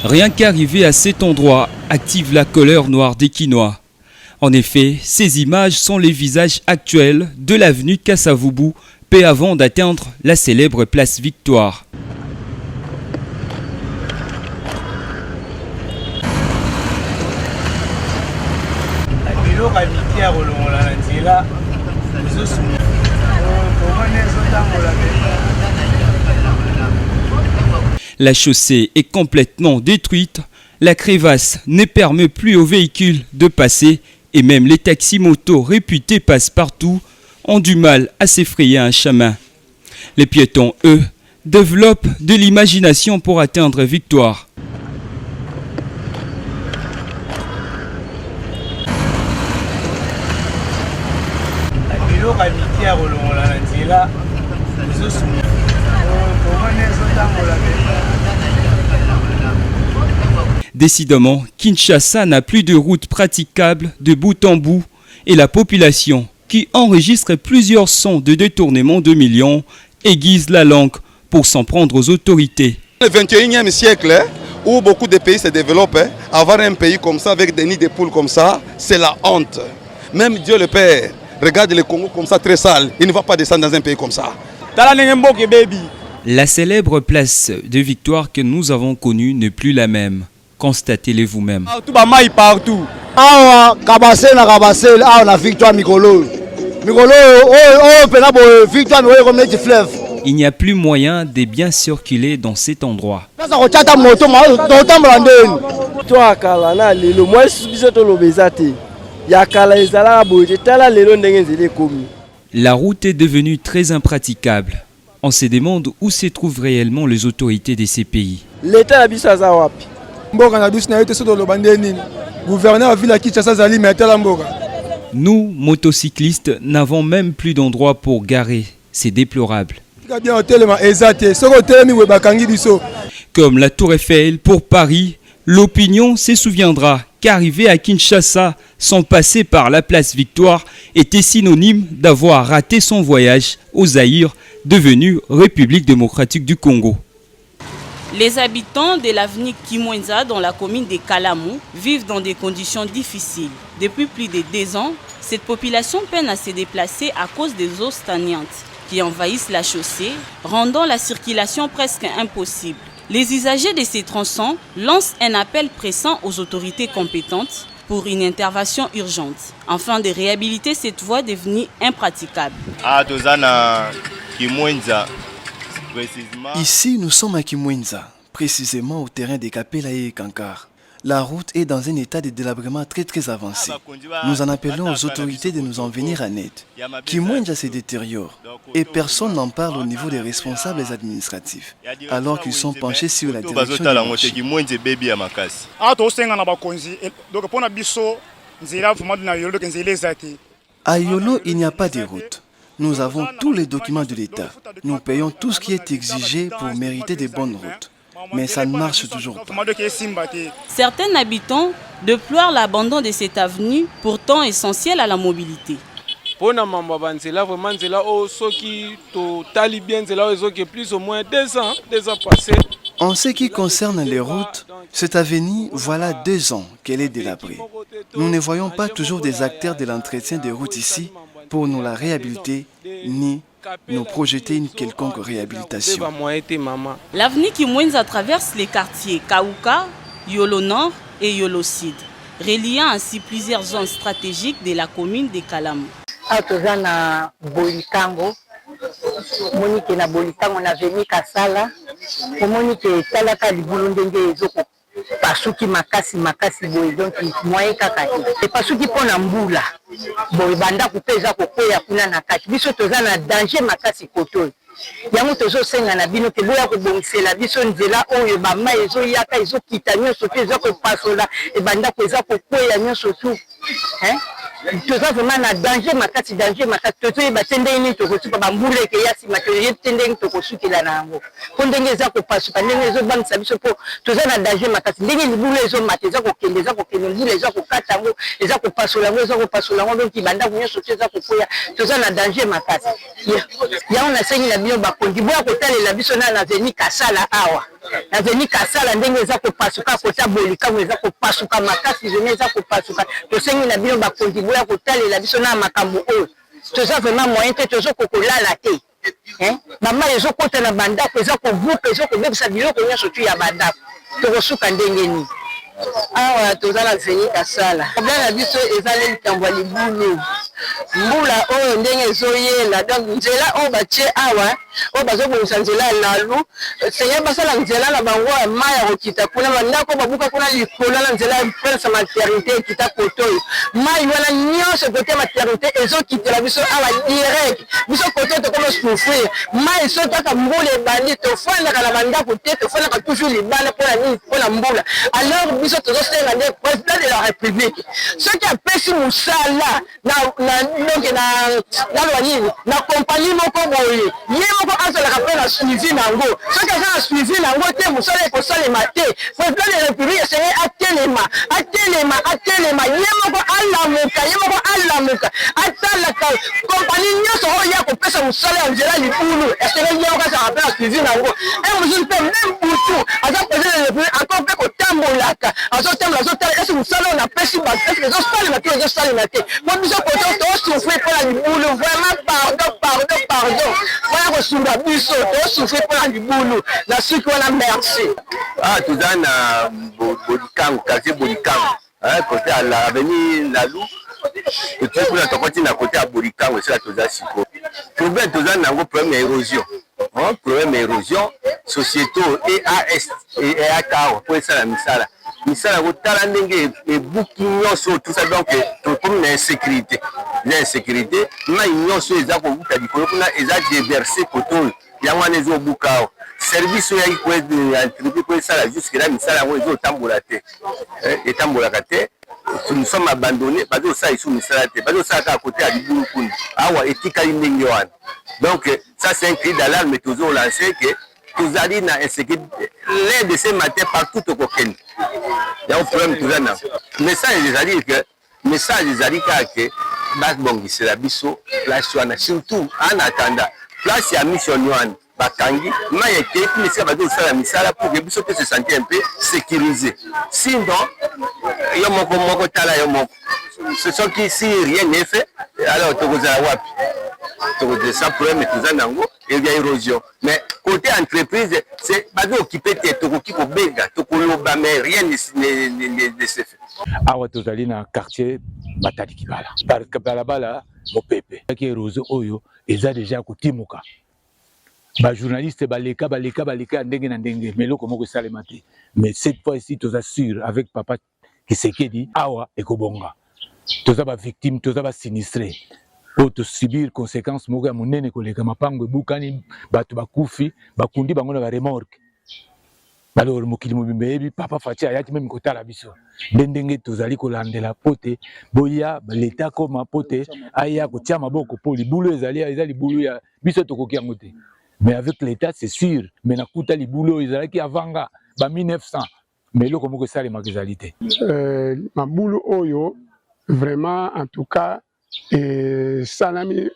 Rien qu'arriver à cet endroit active la colère noire des Quinois. En effet, ces images sont les visages actuels de l'avenue Kasavubu, peu avant d'atteindre la célèbre place Victoire. La chaussée est complètement détruite, la crévasse ne permet plus aux véhicules de passer et même les taxis-motos réputés passe-partout ont du mal à s'effrayer un chemin. Les piétons, eux, développent de l'imagination pour atteindre Victoire. Décidément, Kinshasa n'a plus de route praticable de bout en bout et la population, qui enregistre plusieurs sons de détournement de millions, aiguise la langue pour s'en prendre aux autorités. Le 21e siècle, où beaucoup de pays se développent, avoir un pays comme ça, avec des nids de poules comme ça, c'est la honte. Même Dieu le Père regarde le Congo comme ça, très sale. Il ne va pas descendre dans un pays comme ça. La célèbre place de Victoire que nous avons connue n'est plus la même. Constatez-le vous-même. Partout. Il n'y a plus moyen de bien circuler dans cet endroit. La route est devenue très impraticable. On se demande où se trouvent réellement les autorités de ces pays. Nous, motocyclistes, n'avons même plus d'endroit pour garer. C'est déplorable. Comme la Tour Eiffel pour Paris, l'opinion se souviendra qu'arriver à Kinshasa sans passer par la place Victoire était synonyme d'avoir raté son voyage au Zaïre, devenu République démocratique du Congo. Les habitants de l'avenue Kimwenza dans la commune de Kalamu vivent dans des conditions difficiles. Depuis plus de 2 ans, cette population peine à se déplacer à cause des eaux stagnantes qui envahissent la chaussée, rendant la circulation presque impossible. Les usagers de ces tronçons lancent un appel pressant aux autorités compétentes pour une intervention urgente, afin de réhabiliter cette voie devenue impraticable. Ici, nous sommes à Kimwenza, précisément au terrain des Kapela et Kankar. La route est dans un état de délabrement très avancé. Nous en appelons aux autorités de nous en venir en aide. Kimwenza se détériore et personne n'en parle au niveau des responsables administratifs, alors qu'ils sont penchés sur la direction du marché. À Yolo, il n'y a pas de route. Nous avons tous les documents de l'État. Nous payons tout ce qui est exigé pour mériter des bonnes routes. Mais ça ne marche toujours pas. Certains habitants déplorent l'abandon de cette avenue, pourtant essentielle à la mobilité. En ce qui concerne les routes, cette avenue, voilà 2 ans qu'elle est délabrée. Nous ne voyons pas toujours des acteurs de l'entretien des routes ici pour nous la réhabiliter, ni nous projeter une quelconque réhabilitation. L'avenue Kimwenza traverse les quartiers Kauka, Yolo Nord et Yolo Sud, reliant ainsi plusieurs zones stratégiques de la commune de Kalamu. Pasuki makasi boye donc moyen kaka te pasuki pona mbula boye banda kupeza kokoya kuna na kati biso toza na danger makasi koto yango tozo senga na bino te boya ko bongisela biso nzela oyo ba mai ezo yaka ezo kita nyonso te ezo ko pasola e banda ko eza kokoya nyonso tu toza vraiment na danger makasi tozo batende ni to kosuka bambule ke yasi matériel tende ni to kosukila nango po ndenge eza ko pasuka ndenge ezo bangisa biso po toza na danger makasi ndenge libule ezo mate eza kokende mbule eza kokata ngo eza ko pasola ngo donc banda ko nyonso te eza kokoya toza na danger makasi ya on a sengi na bino bakonzi boya kotalela biso na Zeni Kasala awa na Zeni Kasala ndenge eza kopasuka kota Bolikamu eza kopasuka makasi zone eza kopasuka tosengi na bino bakonzi boya kotalela biso na makambo oyo toza vraiment moyen te tozo kokolala te mama ezokota na bandako eza kobuka eza kobebisa biloko nyonso tu ya bandako tokosuka ndenge nini awa toza na Zeni Kasala problème na biso ezali likambo ya libulu mbula oyo ndenge ezoyela donc nzela oyo batie awa oyo bazobongisa nzela ya lalu seigneur basala nzela na bango ya mai ya kokita kuna bandako babuka kuna likolo na nzela ya prince maternité ekita kotoyo mai wana nyonso kote maternité ezokitela biso awa direct biso kote tokoma souffrir mai so kaka mbula ebandi tofandaka na bandako te tofandaka toujours libanda mpona nini mpona mbula alors biso tozosenga nde président de la république soki apesi mosala donc na nini na compagnie moko boye ye moko azalaka mpe na suivi nango soki aza na suivi nango te mosala ekosalema te président de la république esenge atelema ye moko alamuka atalaka compagnie nyonso oyo ya kopesa mosala ya nzela libulu esenge ye moko azalaka mpe na suivi nango mosusu mpe même butu aza président de la république encore mpe kotambolaka azotala ese mosala oyo napesi bato eske ezosalema te ezosalema te po biso koto tosouffrir mpona libulu vraiment pardon mpona kosunga biso tosouffrir mpona libulu na suki wana merci toza na Bolikango quartier Bolikango côté à l'avenue Lalu et kuna tokoti na côté à Bolikango c'est là toza siko problème toza nango problème érosion société EAS et EAKO pour ça la misala kotala ndenge ebuki nyonso tout ça donc comme na insécurité mai nyonso eza kobuka likolo kuna eza déversé koto yango wana ezobuka awa service oyo yaki koentreprise koesala jusque là misala yango ezotambola te etambolaka te nous sommes abandonnés bazosala isu misala te bazosala kaka kote ya libulu kuna awa etikali ndenge wana donc ça c'est un cri d'alarme tozolancer que tozali na insécurité l'un de ces matins partout tokokende ya problème toza na message ezali kaka ke babongisela biso place wana surtout en attendant place ya mission wana bakangi mai ekei kuna esika bazosala misala pour que biso te se sentir un peu sécurisé sinon yo moko tala yo moko soki si rien n'est fait alors tokozala wapi sans problème toza nango et bien érosion mais côté entreprise c'est bazo occupé te tokoki kobenga tokoloba mais rien ne se fait awa tozali na quartier Matadi Kibala parce que balabala mopepe ki érosion oyo eza déjà kotimuka ba journaliste baleka ndenge na ndenge mais loko moko salema te mais cette fois-ci toza sûr avec papa Kisekedi awa ekobonga toza ba victime toza ba sinistré pour subir conséquences moko ya monene koleka mapango ebukani bato bakufi bakundi bango na ba remorque alors mokili mobimba yebi papa Fatia ayaki même kotala biso ndenge tozali kolandela pote boya l'état koma pote aya kotia maboko po libulu ezali libulu ya biso tokoki yango te mais avec l'état c'est sûr mais nakuta libulu ezalaki avanga ba 1900 mais loko moko salema ezali te mabulu oyo vraiment en tout cas salami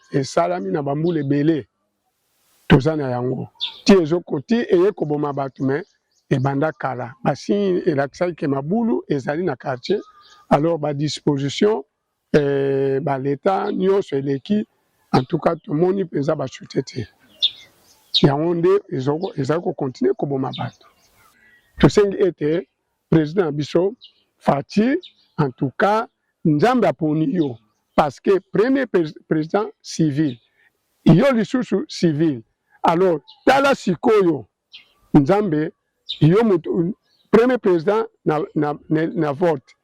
na bambule belé toza na yango ti ezokoti eye koboma bato mais ebanda kala basi elakisaki ke mabulu ezali na quartier alors ba disposition ba l'état nyonso eleki en tout cas tomoni mpenza bachute te yango nde ezali kokontinue koboma bato tosengi ete président na biso Fati en tout cas nzambe aponi yo parce que premier président civil yo lisusu civil alors tala sikoyo nzambe yo premier président na vote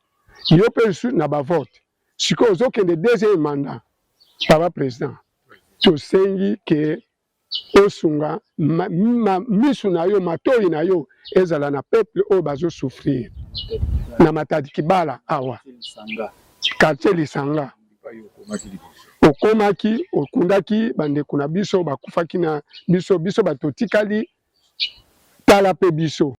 yo pe lisusu na ba vote sikoyo ozokende deuxième mandat papa président tosengi ke osunga misu na yo matoi na yo ezala na peuple oyo bazosouffrir na Matadi Kibala awa quartier Lisanga okomaki okundaki bandeko na biso bakufaki na biso batotikali tala pe biso